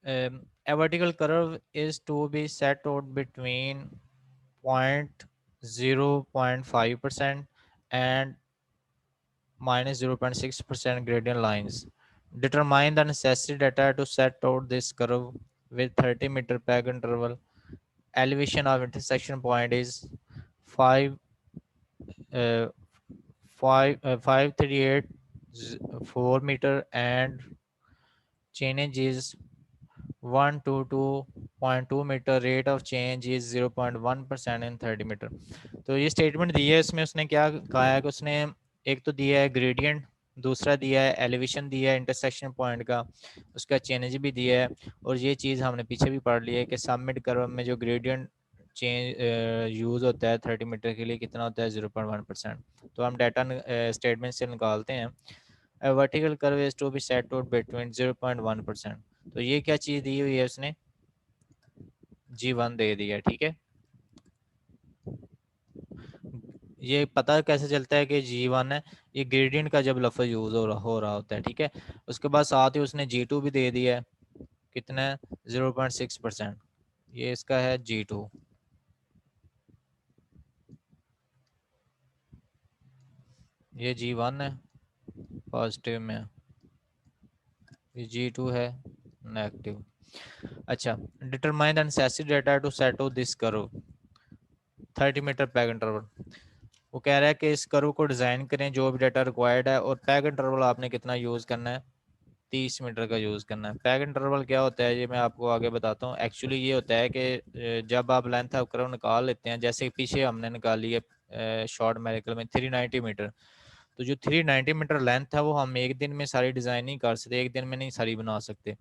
A vertical curve is to be set out between point 0.5% and minus 0.6% gradient lines. Determine the necessary data to set out this curve with 30-meter peg interval. Elevation of intersection point is 5 uh, 538 4 meter, and change is 122.2 metre, rate of change is 0.1% in 30 metre. तो ये statement दी है, इसमें उसने क्या कहा है कि उसने एक तो दिया है ग्रेडियंट, दूसरा दिया है एलिवेशन दिया है इंटरसेक्शन पॉइंट का, उसका चेंज भी दिया है, और ये चीज़ हमने पीछे भी पढ़ ली है कि सबमिट कर्व में जो ग्रेडियंट चेंज यूज़ होता है 30 मीटर के लिए कितना होता है 0.1%। तो हम डाटा स्टेटमेंट से निकालते हैं। Vertical curve is to be set out between 0.1%। तो ये क्या चीज़ दी हुई है उसने, G1 दे दिया, ठीक है। ये पता कैसे चलता है कि G1 है, ये ग्रेडियंट का जब लफ्ज़ यूज़ हो रहा होता है, ठीक है। उसके बाद साथ ही उसने G2 भी दे दिया है, कितना है 0.6%। ये इसका है G2, ये G1 है पॉजिटिव में, ये G2 है नेगेटिव। अच्छा, determine the necessary data to set out this curve 30 metre peg interval. वो कह रहा है कि इस कर्व को डिज़ाइन करें जो भी डाटा रिक्वायर्ड है, और पैग इंटरवल आपने कितना यूज़ करना है, 30 मीटर का यूज़ करना है। पैग इंटरवल क्या होता है ये मैं आपको आगे बताता हूँ। एक्चुअली ये होता है कि जब आप लेंथ ऑफ कर्व निकाल लेते हैं, जैसे पीछे हमने निकाली है शॉर्ट मेरिकल में 390 मीटर, तो जो 390 मीटर लेंथ है वो हम एक दिन में सारी डिज़ाइन नहीं कर सकते, एक दिन में नहीं सारी बना सकते।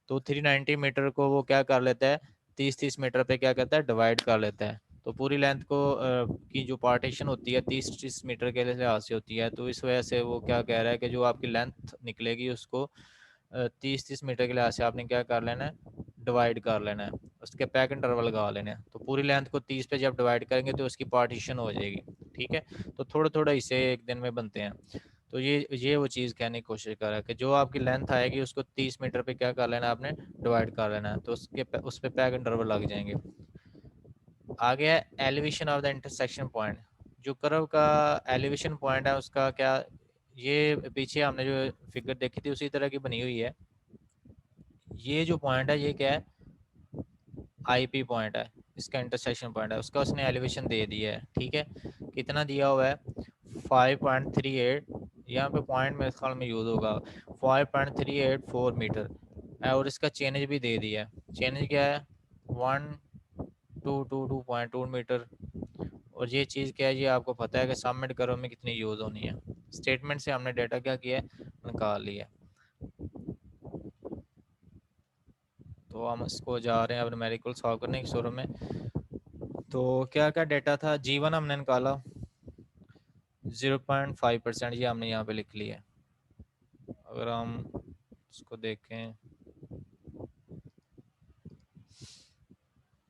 तो 390 मीटर को वो क्या कर लेता है, 30-30 मीटर पे क्या करता है, डिवाइड कर लेता है। तो पूरी लेंथ को की जो पार्टीशन होती है 30-30 मीटर के लिहाज से होती है। तो इस वजह से वो क्या कह रहा है कि जो आपकी लेंथ निकलेगी उसको 30-30 मीटर के लिहाज से आपने क्या कर लेना है, डिवाइड कर लेना है, उसके पैक इंटरवल लगा लेना है। तो पूरी लेंथ को 30 पे जब डिवाइड करेंगे तो उसकी पार्टीशन हो जाएगी, ठीक है। तो थोड़ा थोड़ा हिस्से एक दिन में बनते हैं। तो ये वो चीज़ कहने की कोशिश कर रहा है कि जो आपकी लेंथ आएगी उसको 30 मीटर पे क्या कर लेना है, आपने डिवाइड कर लेना है, तो उस पे पैक इंटरवल लग जाएंगे। आगे है elevation of the intersection point. जो कर्व का एलिवेशन पॉइंट है उसका क्या, ये पीछे हमने जो फिगर देखी थी उसी तरह की बनी हुई है। ये जो पॉइंट है ये क्या है, आईपी पॉइंट है, इसका इंटरसेक्शन पॉइंट है, उसका उसने एलिवेशन दे दिया है, ठीक है। कितना दिया हुआ है, 5.38, यहाँ पे पॉइंट मेरे ख्याल में यूज़ होगा, 5.384 मीटर, और इसका चेंज भी दे दिया है। चेंज क्या है, 1222.2 मीटर। और ये चीज़ क्या है, ये आपको पता है कि सबमिट करो में कितनी यूज़ होनी है। स्टेटमेंट से हमने डाटा क्या किया है, निकाल लिया। तो हम इसको जा रहे हैं अब न्यूमेरिकल सॉल्व करने की शुरू में। तो क्या क्या डेटा था, G1 हमने निकाला 0.5%, ये हमने यहाँ पे लिख लिया है। अगर हम इसको देखें,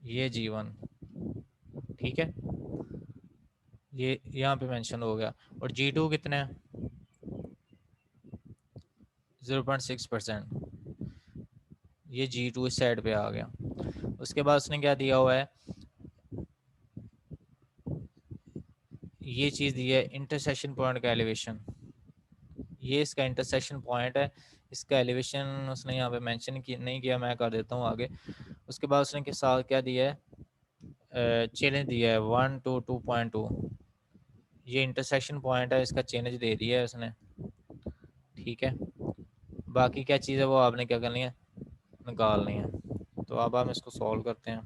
ये G1, ठीक है, ये यहाँ पे मेंशन हो गया। और G2 कितने हैं, 0.6%, ये G2 इस साइड पे आ गया। उसके बाद उसने क्या दिया हुआ है, ये चीज़ दी है इंटरसेक्शन पॉइंट का एलिवेशन, ये इसका इंटरसेक्शन पॉइंट है, इसका एलिवेशन उसने यहाँ पे मेंशन नहीं किया, मैं कर देता हूँ आगे। उसके बाद उसने के साथ क्या दिया है, चेंज दिया है 122.2, ये इंटरसेक्शन पॉइंट है, इसका चेंज दे दिया है उसने, ठीक है। बाकी क्या चीज़ है वो आपने क्या करनी है, निकालनी है। तो अब हम इसको सॉल्व करते हैं।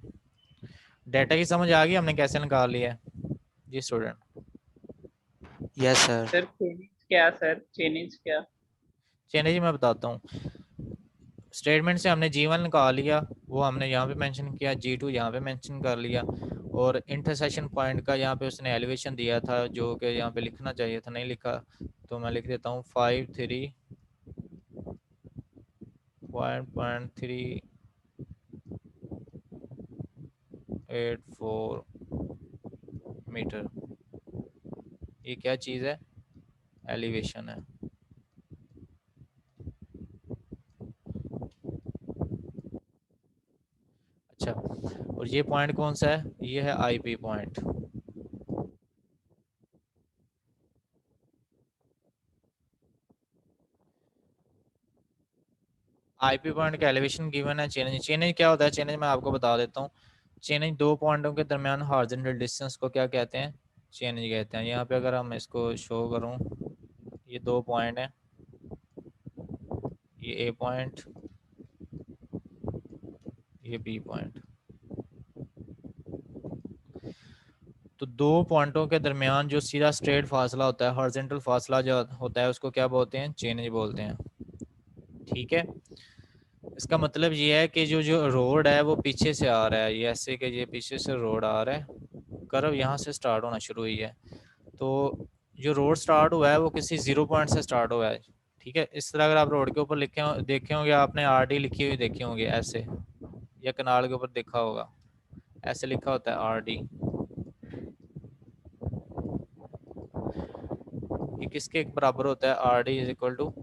डेटा की समझ आ गई हमने कैसे निकाल लिया है जी स्टूडेंट। Yes sir. सर चेनिज क्या, सर चेनिज क्या, चेंज मैं बताता हूँ। स्टेटमेंट से हमने G1 निकाल लिया, वो हमने यहाँ पे मेंशन किया, G2 यहाँ पे मेंशन कर लिया, और इंटरसेक्शन पॉइंट का यहाँ पे उसने एलिवेशन दिया था जो कि यहाँ पे लिखना चाहिए था, नहीं लिखा, तो मैं लिख देता हूँ 5.384 मीटर। ये क्या चीज़ है, एलिवेशन है। अच्छा, और ये पॉइंट कौन सा है? ये है आईपी पॉइंट। आईपी पॉइंट का एलिवेशन गिवन है। चेंज, चेंज क्या होता है? चेंज मैं आपको बता देता हूँ। चेंज दो पॉइंटों के दरमियान हॉरिजॉन्टल डिस्टेंस को क्या कहते हैं? चेंज कहते हैं। यहाँ पे अगर हम इसको शो करूँ, ये दो पॉइंट है, ये ए पॉइंट, ये बी पॉइंट। तो दो पॉइंटों के दरमियान जो सीधा स्ट्रेट फासला होता है, हॉरिजॉन्टल फासला जो होता है, उसको क्या बोलते हैं? चेंज बोलते हैं। ठीक है, इसका मतलब ये है कि जो जो रोड है वो पीछे से आ रहा है, ये ऐसे कि ये पीछे से रोड आ रहा है, कर्व यहाँ से स्टार्ट होना शुरू हुई है। तो जो रोड स्टार्ट हुआ है वो किसी जीरो पॉइंट से स्टार्ट हुआ है। ठीक है, इस तरह अगर आप रोड के ऊपर लिखे देखे होंगे, आपने आरडी लिखी हुई देखी होंगे ऐसे, या कनाल के ऊपर देखा होगा, ऐसे लिखा होता है आरडी। ये किसके बराबर होता है? R D is equal to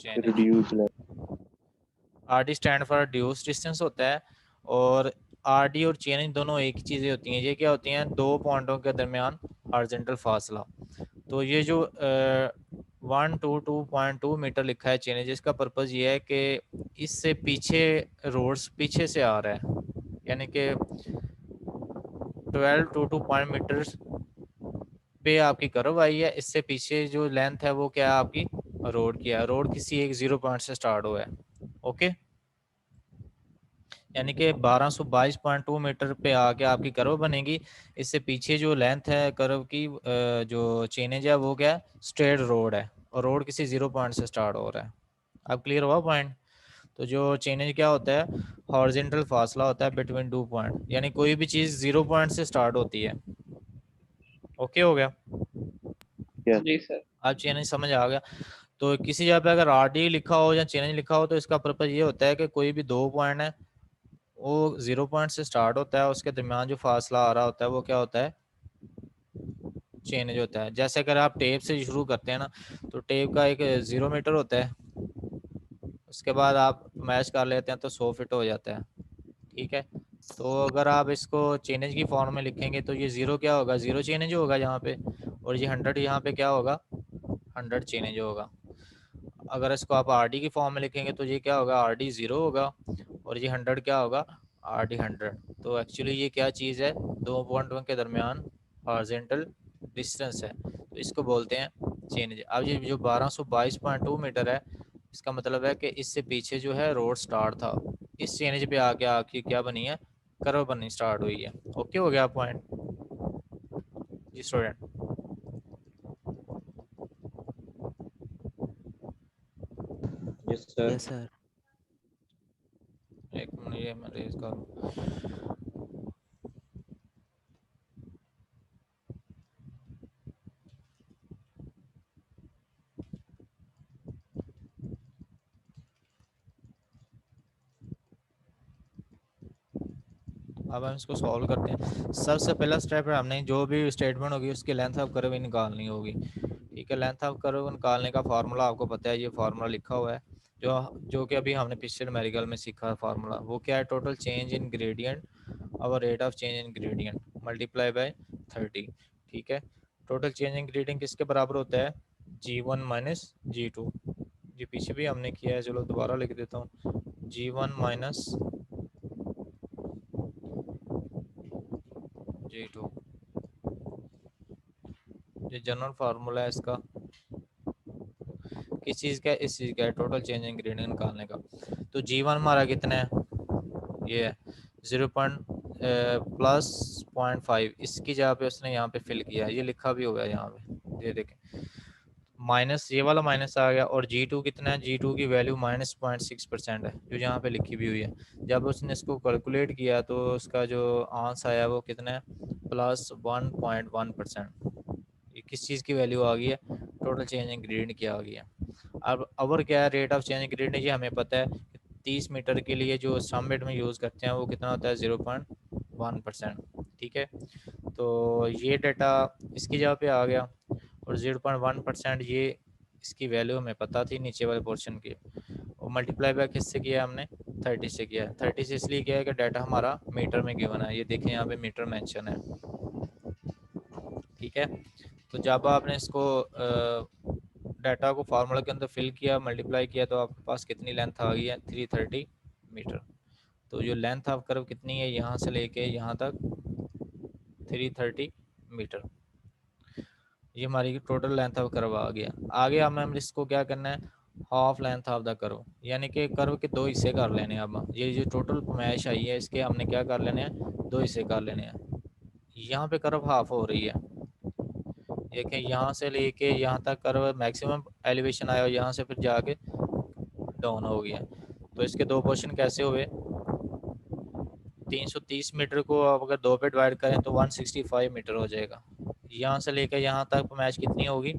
reduce R D stand for reduce distance होता है। और आर डी और चेन दोनों एक ही चीज़ें होती हैं। ये क्या होती हैं? दो पॉइंटों के दरमियान हॉरिजॉन्टल फासला। तो ये जो 122.2 मीटर लिखा है चेन, जिसका पर्पज़ ये है कि इससे पीछे रोड्स पीछे से आ रहा है, यानी कि 12 to 2 पॉइंट मीटर्स पे आपकी कर्व आई है, इससे पीछे जो लेंथ है वो क्या है आपकी? रोड की है। रोड किसी एक जीरो पॉइंट से स्टार्ट हुआ है। ओके, यानी कि 1222.2 मीटर पे आके आपकी कर्व बनेगी। इससे पीछे जो लेंथ है कर्व की, जो चेनेज है वो क्या है? स्ट्रेट रोड है, और रोड किसी जीरो पॉइंट से स्टार्ट हो रहा है। अब क्लियर हुआ पॉइंट? तो जो चेनेज क्या होता है? हॉरिजॉन्टल फासला होता है बिटवीन टू पॉइंट, यानी कोई भी चीज़ जीरो पॉइंट से स्टार्ट होती है। ओके हो गया? जी सर। आप चेनेज समझ आ गया? तो किसी जगह पे अगर आर डी लिखा हो या चेंज लिखा हो, तो इसका पर्पज ये होता है कि कोई भी दो पॉइंट है वो जीरो पॉइंट से स्टार्ट होता है, उसके दरमियान जो फासला आ रहा होता है वो क्या होता है? चेंज होता है। जैसे अगर आप टेप से शुरू करते हैं ना, तो टेप का एक 0 मीटर होता है, उसके बाद आप मैच कर लेते हैं तो 100 फीट हो जाता है। ठीक है, तो अगर आप इसको चेंज की फॉर्म में लिखेंगे तो ये जीरो क्या होगा? जीरो चेंज होगा यहाँ पे, और ये 100 यहाँ पे क्या होगा? 100 चेंज होगा। अगर इसको आप आर डी की फॉर्म में लिखेंगे तो ये क्या होगा? आर डी ज़ीरो होगा, और ये 100 क्या होगा? R D 100। तो एक्चुअली ये क्या चीज़ है? दो पॉइंटों के दरमियान हॉरिजॉन्टल डिस्टेंस है, तो इसको बोलते हैं चेंज। अब ये जो 1222.2 मीटर है, इसका मतलब है कि इससे पीछे जो है रोड स्टार्ट था, इस चेंज पे आके आपकी क्या बनी है? कर्व बननी स्टार्ट हुई है। ओके हो गया पॉइंट? जी student. Yes sir. Yes sir. एक मिनट, ये मैं रेज करूँ। अब हम इसको सॉल्व करते हैं। सबसे पहला स्टेप है, हमने जो भी स्टेटमेंट होगी उसकी लेंथ ऑफ कर्व ही निकालनी होगी। ठीक है, लेंथ ऑफ कर्व निकालने का फार्मूला आपको पता है, ये फार्मूला लिखा हुआ है, जो जो कि अभी हमने पिछले न्यूमेरिकल में सीखा फार्मूला। वो क्या है? टोटल चेंज इन ग्रेडियंट और rate of change in gradient multiply by 30। ठीक है, टोटल चेंज इन ग्रेडियंट किसके बराबर होता है? G1 minus G2। ये पीछे भी हमने किया है, चलो दोबारा लिख देता हूँ। G1 माइनस G2, ये जनरल फार्मूला है इसका। किस चीज़ का? इस चीज़ का है, टोटल चेंज इन ग्रेडियंट निकालने का। तो G1 हमारा कितना है? ये है 0 प्लस 0.5। इसकी जगह पे उसने यहाँ पे फिल किया है, ये लिखा भी हुआ है यहाँ पे, ये देखें। माइनस, ये वाला माइनस आ गया। और G2 कितना है? G2 की वैल्यू -0.6% है, जो यहाँ पे लिखी भी हुई है। जब उसने इसको कैलकुलेट किया तो उसका जो आंसर आया वो कितना है? +1.1%। ये किस चीज़ की वैल्यू आ गई है? टोटल चेंज इन ग्रेडियंट की आ गई है। अब अवर क्या है? Rate of change in gradient, ये हमें पता है। 30 मीटर के लिए जो सम में यूज़ करते हैं वो कितना होता है? 0.1%। ठीक है, तो ये डाटा इसकी जगह पे आ गया। और 0.1% ये इसकी वैल्यू हमें पता थी नीचे वाले पोर्शन की, और मल्टीप्लाई बाय किससे किया हमने? 30 से किया है। 30 से इसलिए किया है कि डाटा हमारा मीटर में गिवन है, ये देखें यहाँ पे मीटर मेंशन है। ठीक है, तो जब आपने इसको डाटा को फार्मूला के अंदर फिल किया, मल्टीप्लाई किया, तो आपके पास कितनी लेंथ आ गई है, 330 मीटर। तो जो लेंथ ऑफ कर्व कितनी है यहाँ से लेके यहाँ तक, 330 मीटर। ये हमारी टोटल लेंथ ऑफ कर्व आ गया। आगे हमें इसको क्या करना है, half length of the curve, यानी कि कर्व के दो हिस्से कर लेने हैं। अब ये जो टोटल पैमाइश आई है इसके हमने क्या कर लेने हैं, दो हिस्से कर लेने हैं। यहाँ पे कर्व हाफ हो रही है, देखें यहाँ से लेके यहाँ तक कर्व मैक्सिमम एलिवेशन आया और यहाँ से फिर जाके डाउन हो गया। तो इसके दो पोर्शन कैसे हुए, 330 मीटर को आप अगर दो पे डिवाइड करें तो 165 मीटर हो जाएगा। यहाँ से लेकर यहाँ तक पैमाइश कितनी होगी,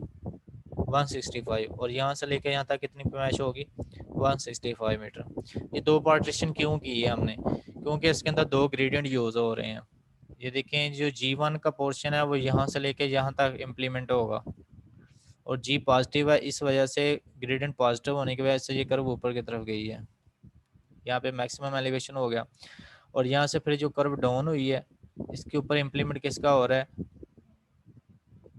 165, और यहाँ से लेकर यहाँ तक कितनी पैमाइश होगी, 165 मीटर। ये दो पार्टीशन क्यों की है हमने, क्योंकि इसके अंदर दो ग्रेडियंट यूज हो रहे हैं। ये देखें जो G1 का पोर्शन है वो यहाँ से लेके यहाँ तक इम्प्लीमेंट होगा, और G पॉजिटिव है, इस वजह से ग्रेडियंट पॉजिटिव होने की वजह से ये कर्व ऊपर की तरफ गई है, यहाँ पे मैक्सिमम एलिवेशन हो गया। और यहाँ से फिर जो कर्व डाउन हुई है इसके ऊपर इम्प्लीमेंट किसका हो रहा है,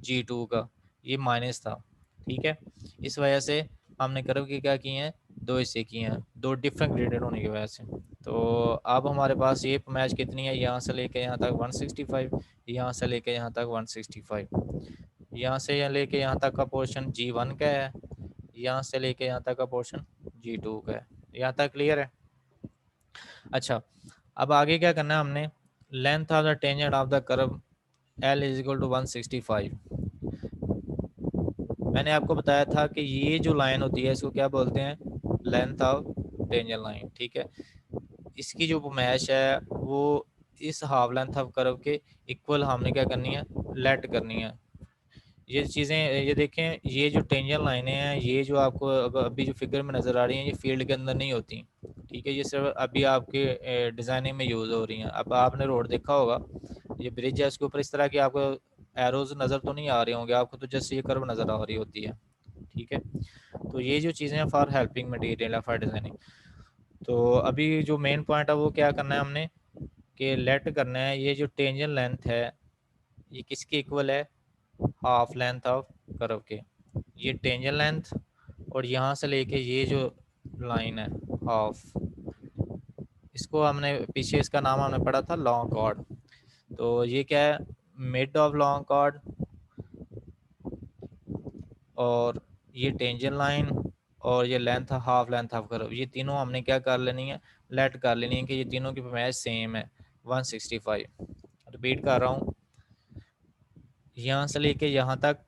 G2 का, ये माइनस था। ठीक है, इस वजह से हमने कर्व की क्या किए हैं, दो हिस्से किए हैं, दो डिफरेंट ग्रेडेड होने की वजह से। तो अब हमारे पास ये मैच कितनी है, यहाँ से लेके यहाँ तक 165, यहाँ से लेके यहाँ तक 165, यहाँ से लेके यहाँ तक का पोर्शन G1 का है, यहाँ से लेके यहाँ तक का पोर्शन G2 का है। यहाँ तक क्लियर है। अच्छा, अब आगे क्या करना है हमने, length of the tangent of the curve L is equal to 165। मैंने आपको बताया था कि ये जो लाइन होती है इसको क्या बोलते हैं, लेंथ ऑफ टेंजेंट लाइन। ठीक है, इसकी जो मैश है वो इस हाफ लेंथ ऑफ कर्व के इक्वल हमने क्या करनी है, लेट करनी है। ये चीज़ें, ये देखें, ये जो टेंजेंट लाइनें हैं, ये जो आपको अभी जो फिगर में नज़र आ रही हैं, ये फील्ड के अंदर नहीं होती। ठीक है, ये सिर्फ अभी आपके डिज़ाइनिंग में यूज़ हो रही हैं। अब आपने रोड देखा होगा, ये ब्रिज है, उसके ऊपर इस तरह की आपको एरोज नज़र तो नहीं आ रहे होंगे आपको, तो जस्ट ये कर्व नज़र आ रही होती है। ठीक है, तो ये जो चीज़ें हैं फॉर हेल्पिंग मटेरियल है फॉर डिज़ाइनिंग। तो अभी जो मेन पॉइंट है वो क्या करना है हमने, कि लेट करना है ये जो टेंजेंट लेंथ है ये किसके इक्वल है, हाफ लेंथ ऑफ कर्व के। ये टेंजेंट लेंथ और यहाँ से लेके ये जो लाइन है हाफ, इसको हमने पीछे इसका नाम हमने पढ़ा था लॉन्ग कॉर्ड। तो ये क्या है, मिड ऑफ लॉन्ग कॉर्ड, और ये टेंजेंट लाइन, और ये length half length of curve, ये तीनों हमने क्या कर लेनी है, लेट कर लेनी है कि ये तीनों की पैमाइश सेम है 165। रिपीट कर रहा हूँ, यहाँ से लेके यहाँ तक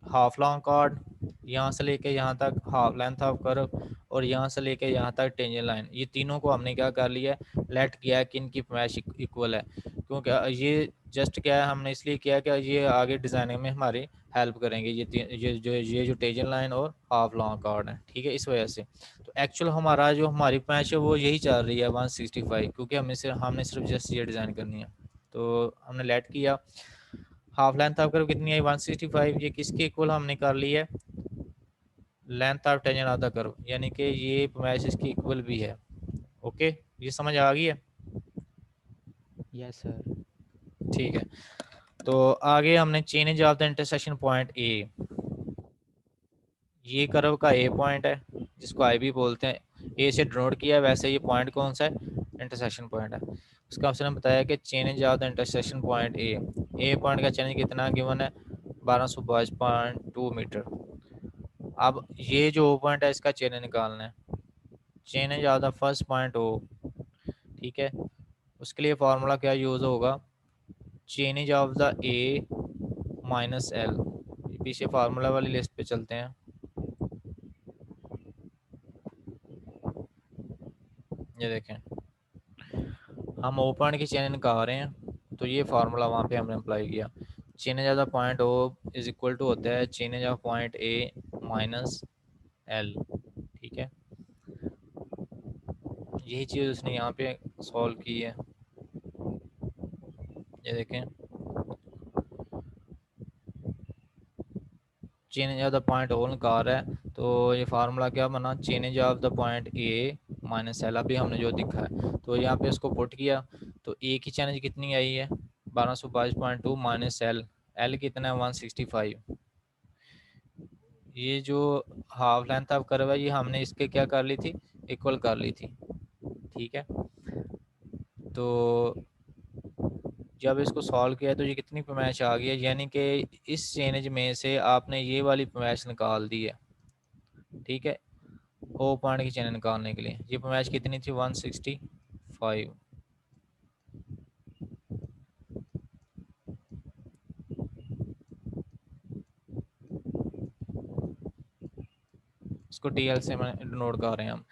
हाफ लॉन्ग कॉर्ड, यहाँ से लेके यहाँ तक हाफ लेंथ ऑफ कर्व, और यहाँ से लेके यहाँ तक टेंजेंट लाइन, ये तीनों को हमने क्या कर लिया है, लेट किया है कि इनकी पैमाइश इक्वल है। क्योंकि ये जस्ट क्या है, हमने इसलिए किया कि ये आगे डिज़ाइनिंग में हमारी हेल्प करेंगे, ये जो टेंजेंट लाइन और हाफ लॉन्ग कॉर्ड है। ठीक है, इस वजह से तो एक्चुअल हमारा जो हमारी पैमाइश है वो यही चल रही है 165, क्योंकि हमने सिर्फ जस्ट ये डिज़ाइन करनी है। तो हमने लेट किया, हाफ लेंथ ऑफ कर्व कितनी है 165, ये किसके इक्वल हमने कर ली है, length of tangent of the curve, यानी कि ये पैमाइश इसकी इक्वल भी है। ओके, ये समझ आ गई है। Yes sir. ठीक है, तो आगे हमने change of the intersection point A, ये कर्व का ए पॉइंट है जिसको आई भी बोलते हैं, ए से डिनोट किया है, वैसे ये पॉइंट कौन सा है, इंटरसेक्शन पॉइंट है। उसका आपसे बताया कि change of the intersection point A point का चेंज कितना गिवन है, 1222.2 मीटर। अब ये जो ओ पॉइंट है इसका चेंज निकालना है, change of the first point O. ठीक है, उसके लिए फार्मूला क्या यूज़ होगा, change of the A minus L. पीछे फार्मूला वाली लिस्ट पे चलते हैं, ये देखें हम ओ पॉइंट की चेन निकाल रहे हैं, तो ये फार्मूला वहाँ पे हमने अप्लाई किया, change of the point O is equal to होता है change of point A minus L. ठीक है, यही चीज़ उसने यहाँ पे सॉल्व की है, ये देखें change of the point O निकाल रहा है, तो ये फार्मूला क्या बना, change of the point A minus L, अभी हमने जो दिखा है। तो यहाँ पे इसको पुट किया तो ए की चेंज कितनी आई है 1222.2 माइनस एल, एल कितना है 165। ये जो हाफ लेंथ ऑफ कर्व है ये हमने इसके क्या कर ली थी, इक्वल कर ली थी, ठीक है। तो जब इसको सॉल्व किया तो ये कितनी पैमाइश आ गई है, यानी कि इस चेंज में से आपने ये वाली पैमाइश निकाल दी है, ठीक है। ओ पॉइंट की चेंज निकालने के लिए ये पैमाइश कितनी थी 165। इसको टीएल से नोट कर रहे हैं हम।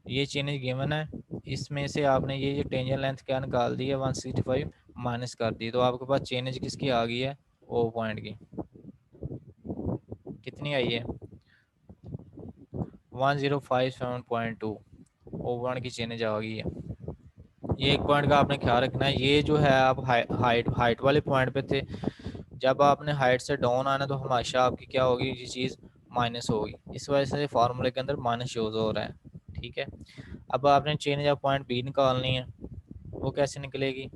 ये चेंज गिवन है, इसमें से आपने ये जो टेंजेंट लेंथ क्या निकाल दी है 165 माइनस कर दी, तो आपके पास चेंज किसकी आ गई है ओ पॉइंट की, कितनी आई है 1057.2, ओ पॉइंट की चेंज आ गई है। ये एक पॉइंट का आपने ख्याल रखना है, ये जो है आप हाइट वाले पॉइंट पे थे, जब आपने हाइट से डाउन आना तो हमेशा आपकी क्या होगी, ये चीज़ माइनस होगी, इस वजह से फार्मूले के अंदर माइनस शोज हो रहा है, ठीक है। अब आपने चेंज ऑफ पॉइंट बी निकालनी है, वो कैसे निकलेगी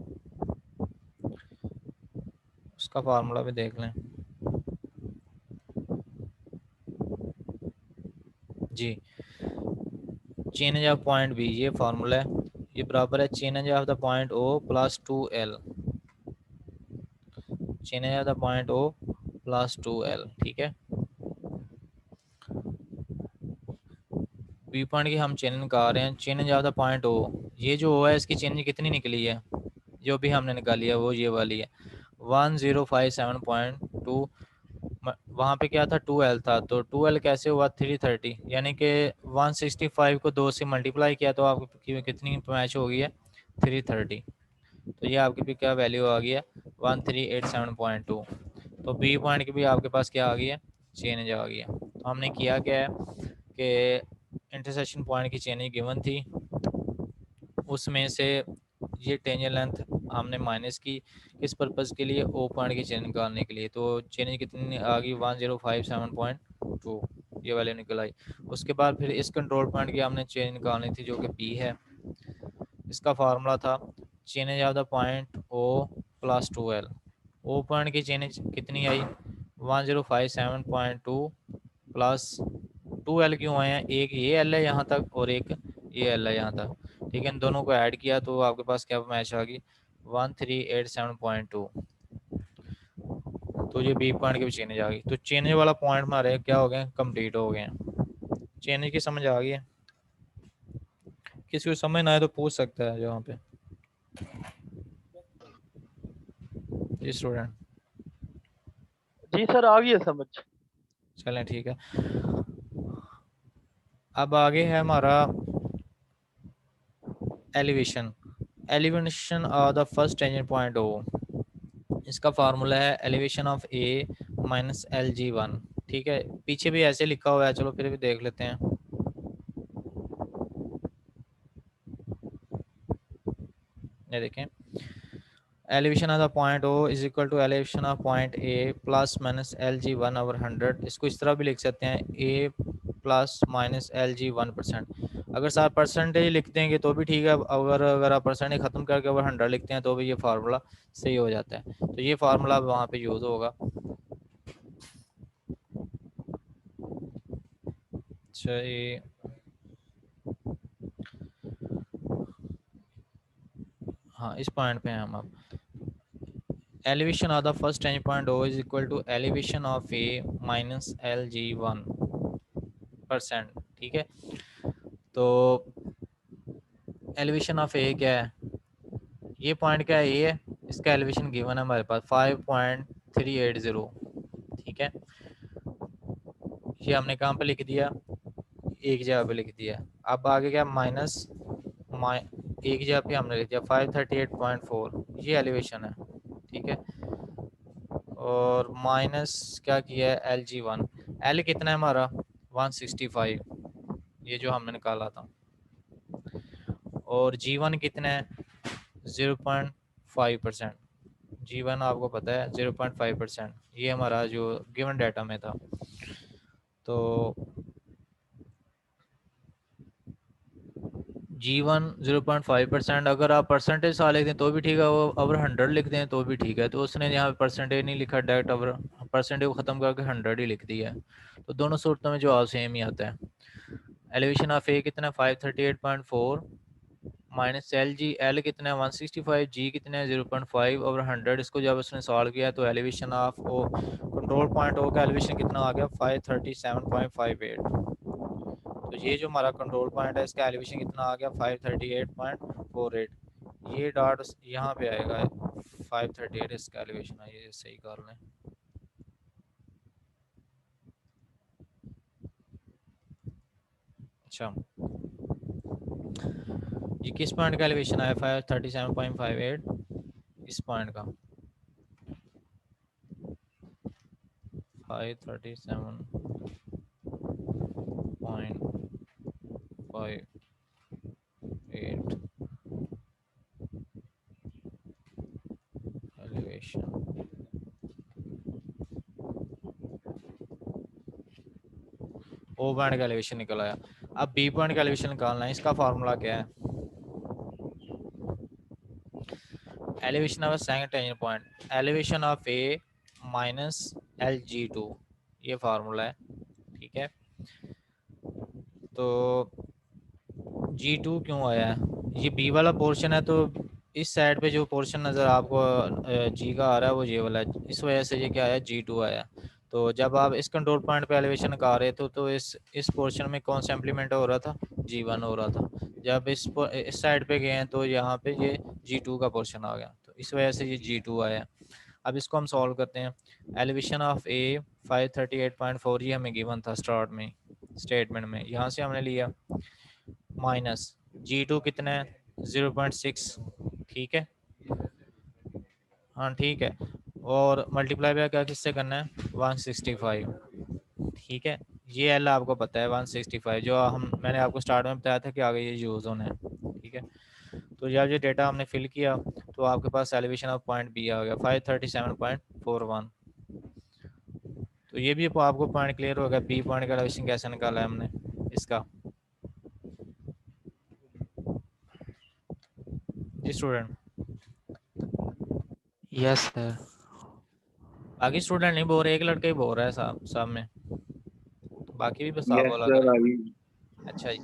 उसका फार्मूला भी देख लें जी। चेंज ऑफ पॉइंट बी ये फार्मूला है, ये बराबर है change of the point O plus 2l, change of the point O plus 2l, ठीक है। बी पॉइंट की हम चेंज निकाल रहे हैं, change of the point O, ये जो ओ है इसकी चेंज कितनी निकली है, जो भी हमने निकाली है वो ये वाली है 1057.2, वहाँ पे क्या था 2l था, तो 2l कैसे हुआ 330, यानी कि 165 को 2 से मल्टीप्लाई किया तो आपकी कितनी मैच हो गई है 330, तो ये आपकी भी क्या वैल्यू आ गई है 1387.2। तो बी पॉइंट की भी आपके पास क्या आ गई है चेंज आ गई है। तो हमने किया क्या है कि इंटरसेक्शन पॉइंट की चेंज गिवन थी, उसमें से ये टेंजेंट लेंथ हमने माइनस की, किस पर्पज़ के लिए ओ पॉइंट की चेंज निकालने के लिए, तो चेंज कितनी आ गई 1057.2, ये वाले निकल आई। उसके बाद फिर इस कंट्रोल पॉइंट की हमने चेंज निकालनी थी जो कि पी है, इसका फार्मूला था change of the point O plus 2l, O point की चेंज कितनी आई 1057.2 प्लस 2l, क्यों आए हैं, एक ये l है यहाँ तक और एक ये l है यहाँ तक, ठीक है। इन दोनों को ऐड किया तो आपके पास क्या मैच आ गई 1387.2, तो ये बी पॉइंट की भी चेंज आ गई। तो चेंज वाला पॉइंट हमारे क्या हो गए कंप्लीट हो गए हैं। चेंज की समझ आ गई है, किसी को समझ ना आए तो पूछ सकता है यहाँ पे जी स्टूडेंट। जी सर आ गई है समझ। चलें ठीक है, अब आगे है हमारा elevation, elevation of the first tangent point O, इसका फार्मूला है elevation of A minus L G one, ठीक है। पीछे भी ऐसे लिखा हुआ है, चलो फिर भी देख लेते हैं। ये देखें elevation of the point O is equal to elevation of point A plus minus L G 1/100, इसको इस तरह भी लिख सकते हैं A plus minus L G 1%। अगर सर परसेंटेज लिख देंगे तो भी ठीक है, अगर आप परसेंटेज ख़त्म करके अगर 100 लिखते हैं तो भी ये फार्मूला सही हो जाता है। तो ये फार्मूला वहाँ पे यूज़ होगा। अच्छा हाँ इस पॉइंट पे हैं हम अब, elevation of the first tangent point O is equal to elevation of A minus L G 1%, ठीक है। तो एलिवेशन ऑफ ए क्या है, ये पॉइंट क्या है ए है, इसका एलिवेशन गिवन है हमारे पास 5.380, ठीक है। ये हमने कहाँ पे लिख दिया, एक जगह पे लिख दिया। अब आगे क्या माइनस एक जगह पे हमने लिख दिया 538.4, ये एलिवेशन है, ठीक है। और माइनस क्या किया है एल जी वन, एल कितना है हमारा 165, ये जो हमने निकाला था, और जी वन कितना है 0.5%, जी वन आपको पता है 0.5%, ये हमारा जो गिवन डाटा में था। तो G1 0.5%, अगर आप परसेंटेज सा लिख दें तो भी ठीक है, वो अगर 100 लिख दें तो भी ठीक है। तो उसने यहाँ पे परसेंटेज नहीं लिखा, डायरेक्ट अगर परसेंटेज को ख़त्म करके 100 ही लिख दिया है। तो दोनों सूरतों में जवाब सेम ही आता है। एलिवेशन ऑफ ए कितना 538.4 माइनस एल जी, एल कितना है 165, जी कितना है 0.5 और 100। इसको जब उसने सॉल्व किया तो elevation of O control point O का एलिवेशन कितना आ गया 537.58। तो ये जो हमारा कंट्रोल पॉइंट है इसका एलिवेशन कितना आ गया 538.48। ये डॉट यहाँ पे आएगा 538 इसका एलिवेशन है, ये सही कर लें। अच्छा, ये किस पॉइंट का एलिवेशन आया 537.58, इस पॉइंट का 537.58 एलिवेशन। ओ पॉइंट का एलिवेशन निकल आया। अब बी पॉइंट का एलिवेशन निकालना है, इसका फार्मूला क्या है? Elevation of second tangent point, elevation of A minus L G two, ये फार्मूला है। ठीक है, तो जी टू क्यों आया है? ये बी वाला पोर्शन है, तो इस साइड पे जो पोर्शन नज़र आपको जी का आ रहा है वो ये वाला है, इस वजह से ये क्या आया जी टू आया। तो जब आप इस कंट्रोल पॉइंट पे एलिवेशन निकाल रहे थे तो इस पोर्शन में कौन सा इम्प्लीमेंट हो रहा था? जी वन हो रहा था। जब इस साइड पे गए हैं तो यहाँ पे ये जी टू का पोर्शन आ गया, तो इस वजह से ये जी टू आया। अब इसको हम सॉल्व करते हैं। एलिवेशन ऑफ ए 538.4 ये हमें गिवन था स्टार्ट में स्टेटमेंट में, यहाँ से हमने लिया माइनस जी टू कितना है 0.6। ठीक है, हाँ ठीक है, और मल्टीप्लाई बाय क्या किससे करना है 165। ठीक है, ये एल आपको पता है 165, जो मैंने आपको स्टार्ट में बताया था कि आगे ये यूज़ होना है। ठीक है, तो जब ये डेटा हमने फिल किया तो आपके पास एलिवेशन ऑफ पॉइंट बी आ गया 537.41। तो ये भी आपको पॉइंट क्लियर हो गया, बी पॉइंट का एलिवेशन कैसे निकाला है हमने इसका। जी स्टूडेंट, यस सर। बाकी स्टूडेंट नहीं बोल रहे, एक लड़का ही बोल रहा है साहब में, बाकी भी बस आप यस बोला सर, करें। अभी अच्छा जी,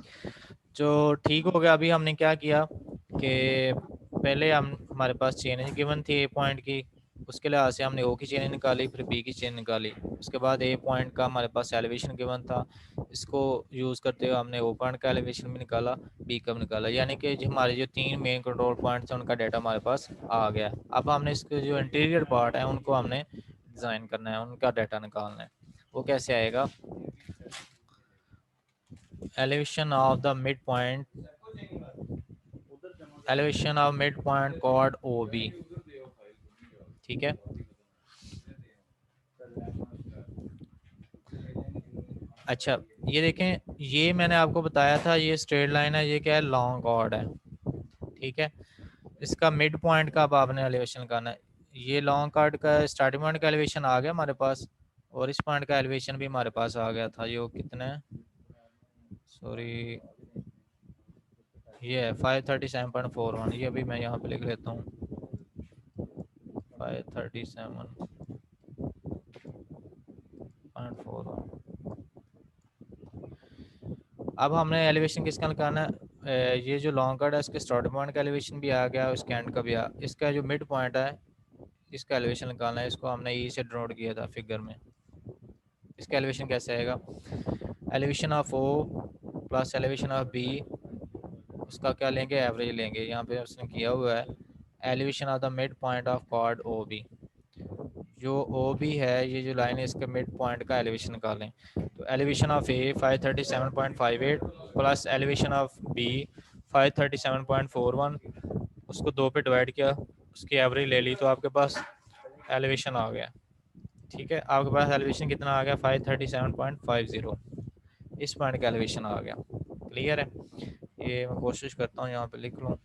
तो ठीक हो गया। अभी हमने क्या किया कि पहले हम हमारे पास चेन गिवन थी ए पॉइंट की, उसके लिहाज से हमने ओ की चेन निकाली, फिर बी की चेन निकाली। उसके बाद ए पॉइंट का हमारे पास एलिवेशन गिवन था, इसको यूज़ करते हुए हमने ओ पॉइंट का एलिवेशन भी निकाला, बी का भी निकाला, यानी कि जो हमारे जो 3 मेन कंट्रोल पॉइंट्स हैं उनका डाटा हमारे पास आ गया। अब हमने इसके जो इंटीरियर पार्ट है उनको हमने डिज़ाइन करना है, उनका डाटा निकालना है। वो कैसे आएगा? elevation of the midpoint, elevation of midpoint chord OB। ठीक है, अच्छा ये देखें, ये मैंने आपको बताया था ये स्ट्रेट लाइन है, ये क्या है लॉन्ग कॉर्ड है। ठीक है, इसका मिड पॉइंट का अब आपने एलिवेशन करना है। ये लॉन्ग कॉर्ड का स्टार्टिंग पॉइंट का एलिवेशन आ गया हमारे पास, और इस पॉइंट का एलिवेशन भी हमारे पास आ गया था। ये कितना है, सॉरी, ये है 537.41। ये अभी मैं यहाँ पे लिख लेता हूँ 537.41। अब हमने एलिवेशन किसका निकालना है? ये जो लॉन्ग कट है इसके स्टार्ट पॉइंट का एलिवेशन भी आ गया, इसके एंड का भी आ, इसका जो मिड पॉइंट है इसका एलिवेशन निकालना है। इसको हमने ई से डिनोट किया था फिगर में। इसका एलिवेशन कैसे आएगा? Elevation of O plus elevation of B, उसका क्या लेंगे, एवरेज लेंगे। यहाँ पे उसने किया हुआ है elevation of the mid point of chord O B. जो ओ बी है, ये जो लाइन है इसके मिड पॉइंट का एलिवेशन निकालें। तो elevation of A 537.58 plus elevation of B 537.41, उसको 2 पे डिवाइड किया, उसकी एवरेज ले ली तो आपके पास एलिवेशन आ गया। ठीक है, आपके पास एलिवेशन कितना आ गया 537.50। इस पॉइंट का एलिवेशन आ गया। क्लियर है? ये मैं कोशिश करता हूँ यहाँ पे लिख लूँ।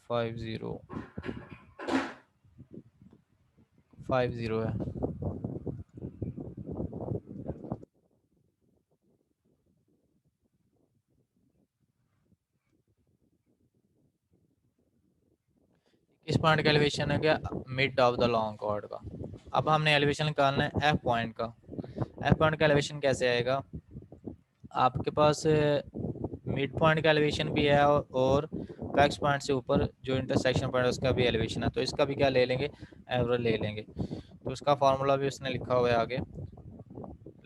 50 है। किस पॉइंट का एलिवेशन है? क्या mid of the long chord का। अब हमने एलिवेशन निकालना है एफ पॉइंट का। एफ पॉइंट का एलिवेशन कैसे आएगा? आपके पास मिड पॉइंट का एलिवेशन भी है और पैक्स पॉइंट से ऊपर जो इंटरसेक्शन पॉइंट है उसका भी एलिवेशन है, तो इसका भी क्या ले लेंगे? एवरेज ले लेंगे। तो उसका फार्मूला भी उसने लिखा हुआ है आगे,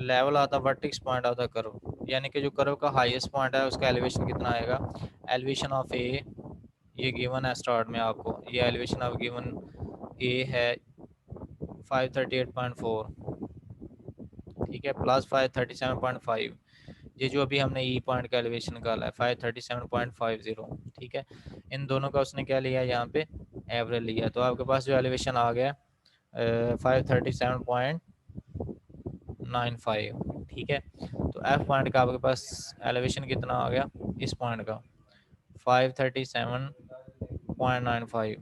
level of the vertex point of the curve, यानी कि जो कर्व का हाईएस्ट पॉइंट है उसका एलिवेशन कितना आएगा? एलिवेशन ऑफ ए, ये गिवन है स्टार्ट में आपको, ये एलिवेशन ऑफ गिवन ए है 538.4, ठीक है, प्लस 537.5, ये जो अभी हमने ई पॉइंट का एलिवेशन निकाला है 537.50, ठीक है। इन दोनों का उसने क्या लिया यहाँ पे? एवरेज लिया। तो आपके पास जो एलिवेशन आ गया 537.95, ठीक है। तो एफ पॉइंट का आपके पास एलिवेशन कितना आ गया इस पॉइंट का? 537.95।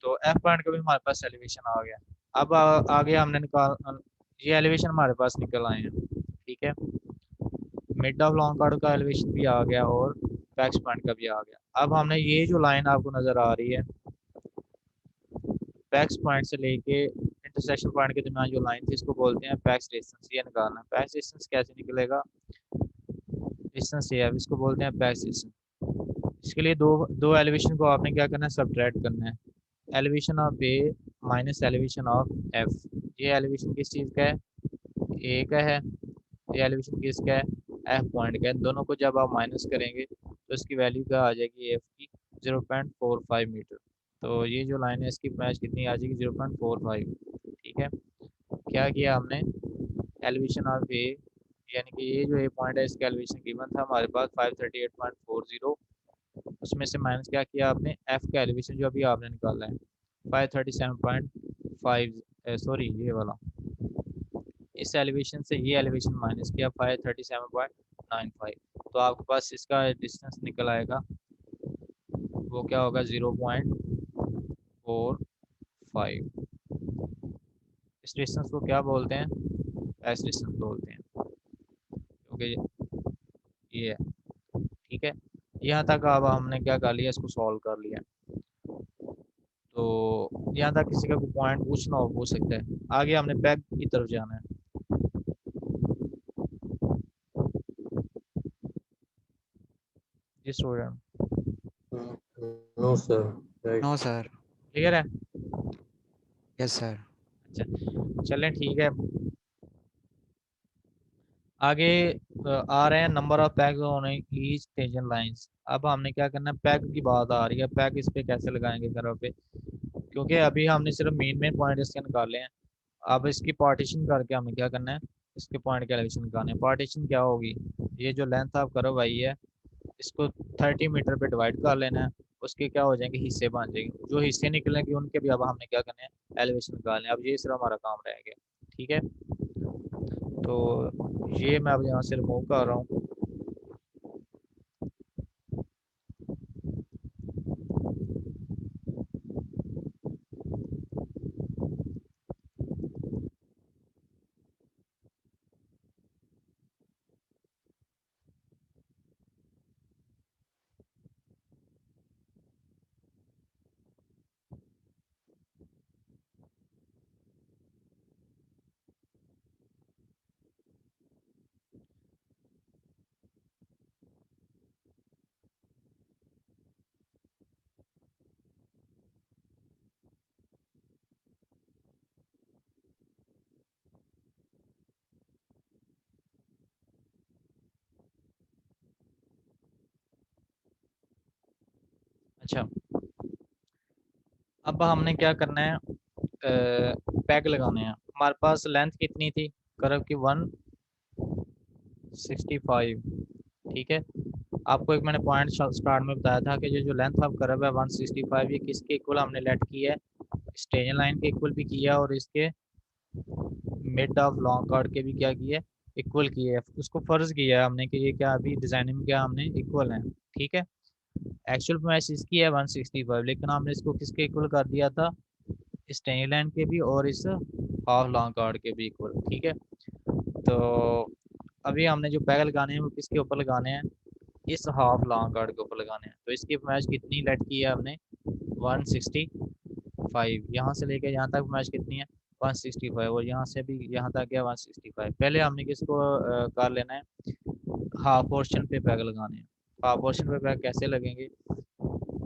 तो एफ पॉइंट का भी हमारे पास एलिवेशन आ गया। अब आगे हमने निकाल, ये एलिवेशन हमारे पास निकल आए हैं, ठीक है। मिड ऑफ लॉन्ग कॉर्ड का एलिवेशन भी आ गया और पैक्स पॉइंट का भी आ गया। अब हमने ये जो लाइन आपको नजर आ रही है पैक्स पॉइंट से लेके इंटरसेक्शन पॉइंट के दरमियान जो लाइन थी इसको बोलते हैं पैक्स डिस्टेंस। ये निकालना है। पैक्स डिस्टेंस कैसे निकलेगा? डिस्टेंस ये है, इसको बोलते हैं पैक्स डिस्टेंस। इसके लिए दो एलिवेशन को आपने क्या करना है? सबट्रैक्ट करना है। Elevation of A minus elevation of F. ये एलिवेशन किस चीज़ का है? ए का है। ये एलिवेशन किसका है? एफ पॉइंट का है। दोनों को जब आप माइनस करेंगे तो इसकी वैल्यू क्या आ जाएगी? एफ की 0.45 मीटर। तो ये जो लाइन है इसकी मैच कितनी आ जाएगी? 0.45, ठीक है। क्या किया हमने? एलिवेशन ऑफ ए, यानी कि ये जो ए पॉइंट है इसका एलिवेशन गिवन था हमारे पास 538.40, उसमें से माइनस क्या किया आपने? एफ का एलिवेशन जो अभी आपने निकाला है 537.5, सॉरी ये वाला, इस एलिवेशन से ये एलिवेशन माइनस किया 537.95। तो आपके पास इसका डिस्टेंस निकल आएगा, वो क्या होगा? 0.45। इस डिस्टेंस को क्या बोलते हैं? एस डिस्टेंस बोलते हैं, क्योंकि ये है, ठीक है। यहाँ तक अब हमने क्या कर लिया? इसको सॉल्व कर लिया। तो यहाँ तक किसी का कोई पॉइंट पूछना हो पूछ सकता है। आगे हमने बैक की तरफ जाना है। जी student, no sir, right. No sir. Clear है? Yes sir. अच्छा, चलें ठीक है। आगे आ रहे हैं number of peg on each tangent lines. अब हमने क्या करना है? पैग की बात आ रही है, पैग इस पे कैसे लगाएंगे कर्व पे, क्योंकि अभी हमने सिर्फ मेन पॉइंट इसके निकाले हैं। अब इसकी पार्टीशन करके हमें क्या करना है? इसके पॉइंट के एलिवेशन निकालने हैं। पार्टीशन क्या होगी? ये जो लेंथ ऑफ कर्व आई है इसको 30 मीटर पे डिवाइड कर लेना है। उसके क्या हो जाएंगे? हिस्से बन जाएंगे। जो हिस्से निकलेंगे उनके भी अब हमने क्या करना है? एलिवेशन निकालने हैं। अब ये सिर्फ हमारा काम रह गया, ठीक है। तो ये मैं अब यहाँ से रिमूव कर रहा हूँ। अच्छा, अब हमने क्या करना है? पैग लगाने हैं। हमारे पास लेंथ कितनी थी कर्व की? 165, ठीक है। आपको एक मैंने पॉइंट स्टार्ट में बताया था कि जो लेंथ ऑफ कर्व है 165, ये किसके इक्वल हमने लेट की है, स्ट्रेट लाइन के इक्वल भी किया और इसके मिड ऑफ लॉन्ग कॉर्ड के भी क्या किया, इक्वल किए है। उसको फर्ज किया है हमने कि ये क्या अभी डिजाइनिंग में क्या हमने इक्वल है, ठीक है। एक्चुअल मैच इसकी है 165, लेकिन हमने इसको किसके इक्वल कर दिया था, स्ट्रेट लाइन के भी और इस हाफ लॉन्ग कॉर्ड के भी इक्वल, ठीक है। तो अभी हमने जो पैग लगाने हैं वो किसके ऊपर लगाने हैं, इस हाफ लॉन्ग कॉर्ड के ऊपर लगाने हैं। तो इसकी मैच कितनी लेट की है हमने 165, यहाँ से लेके यहाँ तक मैच कितनी है 165, और यहाँ से भी यहाँ तक है 165। पहले हमने किसको कर लेना है, हाफ पोर्शन पे पैग लगाने हैं। हाफ पोर्शन पे पैग कैसे लगेंगे,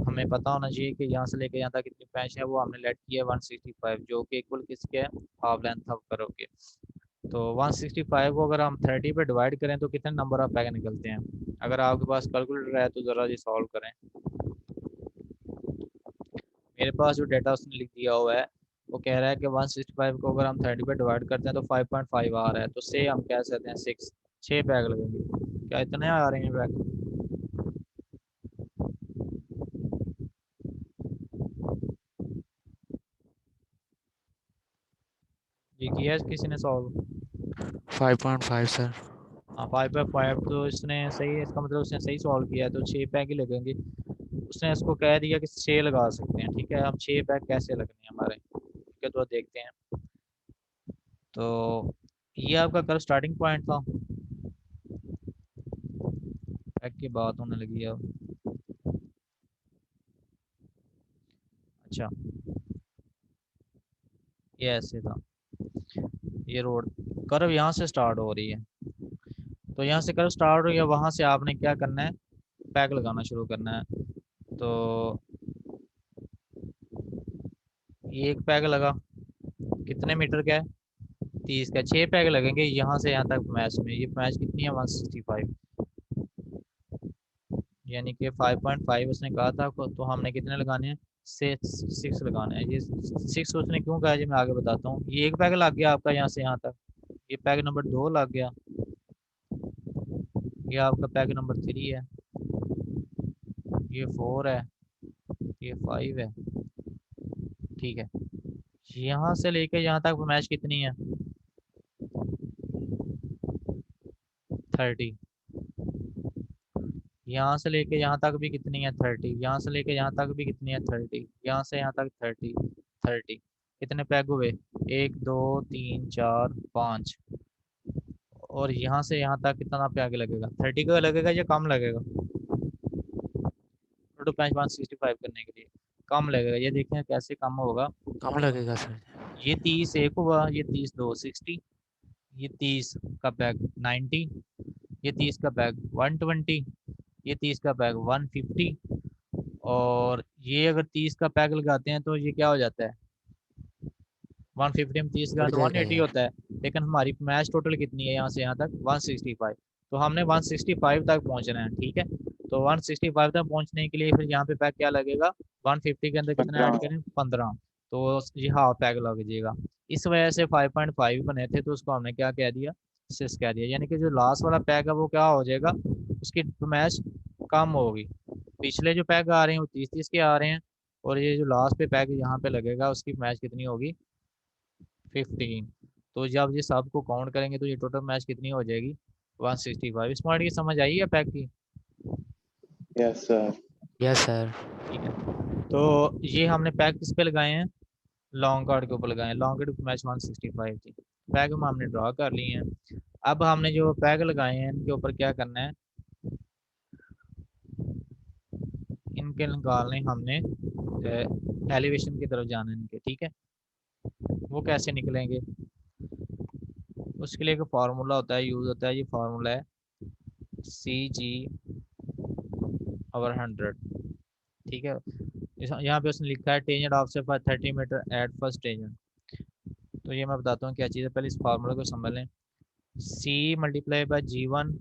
हमें पता होना चाहिए कि यहाँ से लेके यहाँ तक कितनी पैच है, वो हमने लेट की है 165, जो कि इक्वल किसके है, हाफ लेंथ ऑफ कर्व के। तो 165 को अगर हम 30 पे डिवाइड करें तो कितने नंबर ऑफ पैग निकलते हैं। अगर आपके पास कैलकुलेटर है तो ज़रा ये सॉल्व करें। मेरे पास जो डेटा उसने लिख दिया हुआ है वो कह रहा है कि 165 को अगर हम 30 पे डिवाइड करते हैं तो 5.5 आ रहा है। तो से हम कह सकते हैं 6 पैग लगेंगे। क्या इतने आ रहे हैं पैग? ये किया है किसी ने सॉल्व? 5.5 सर। हाँ 5/5 तो इसने सही है, इसका मतलब उसने सही सॉल्व किया है, तो 6 पैग ही लगेंगे। उसने इसको कह दिया कि 6 लगा सकते हैं, ठीक है। अब 6 पैग कैसे लगने हैं हमारे, ठीक है, तो देखते हैं। तो ये आपका कल स्टार्टिंग पॉइंट था, पैग की बात होने लगी है अब। अच्छा ये ऐसे था, ये रोड कर्व यहाँ से स्टार्ट हो रही है, तो यहाँ से कर्व स्टार्ट हो गया, वहाँ से आपने क्या करना है, पैग लगाना शुरू करना है। तो ये एक पैग लगा, कितने मीटर का है, 30 का। 6 पैग लगेंगे यहाँ से यहाँ तक मैच में। ये मैच कितनी है 165, यानी कि 5.5 उसने कहा था, तो हमने कितने लगाने हैं, 6 लगाने हैं। ये 6 उसने क्यों कहा जी मैं आगे बताता हूँ। ये एक पैग लग गया आपका यहाँ से यहाँ तक, ये पैग नंबर 2 लग गया, ये आपका पैग नंबर 3 है, ये 4 है, ये 5 है, ठीक है। यहाँ से लेके यहाँ तक मैच कितनी है 30, यहाँ से लेके यहाँ तक भी कितनी है 30, यहाँ से लेके यहाँ तक भी कितनी है 30, यहाँ से यहाँ तक 30 कितने पैग हुए 1 2 3 4 5, और यहाँ से यहाँ तक कितना पैग लगेगा 30 का लगेगा या कम लगेगा, टोटल पैंच 165 करने के लिए कम लगेगा। ये देखें कैसे कम होगा, कम लगेगा सर। ये 30 एक हुआ, ये 30 2 60, ये 30 का पैग 90, ये 30 का पैग 120, ये 30 का पैग 150, और ये अगर 30 का पैग लगाते हैं तो ये क्या हो जाता है 150 में 30 का बढ़ तो जाएगा 180 ये। होता है। लेकिन हमारी मैच टोटल कितनी है यहाँ से यहाँ तक 165, तो हमने 165 तक पहुँचना है, ठीक है। तो 165 तक पहुँचने के लिए फिर यहाँ पे पैग क्या लगेगा 150 के अंदर कितना ऐड करें 15, तो ये हाफ पैग लग जाएगा। इस वजह से 5.5 बने थे, तो उसको हमने क्या कह दिया 6 कह दिया, यानी कि जो लास्ट वाला पैग है वो क्या हो जाएगा, उसकी मैच कम होगी। पिछले जो पैग आ रहे हैं वो 30 के आ रहे हैं, और ये जो लास्ट पे पैग यहाँ पे लगेगा उसकी मैच कितनी होगी 15। तो जब ये सब को काउंट करेंगे तो ये टोटल मैच कितनी हो जाएगी 165। इस पॉइंट की समझ आई है पैग की? Yes sir. Yes sir. ठीक है, तो ये हमने पैग किस पे लगाए हैं, लॉन्ग कार्ड के ऊपर लगाए हैं। लॉन्ग कार्ड मैच 165 थी, पैग हम हमने ड्रॉ कर लिए हैं। अब हमने जो पैग लगाए हैं इनके ऊपर क्या करना है, इनके निकालने हमने एलिवेशन की तरफ जाना है इनके, ठीक है। वो कैसे निकलेंगे, उसके लिए एक फार्मूला होता है, यूज होता है, ये फार्मूला है CG/100, ठीक है। यहाँ पे उसने लिखा है टेंजेंट ऑफ से 30 मीटर एट फर्स्ट टेंजेंट। तो ये मैं बताता हूँ क्या चीज़ है, पहले इस फार्मूला को समझ लें। C × G1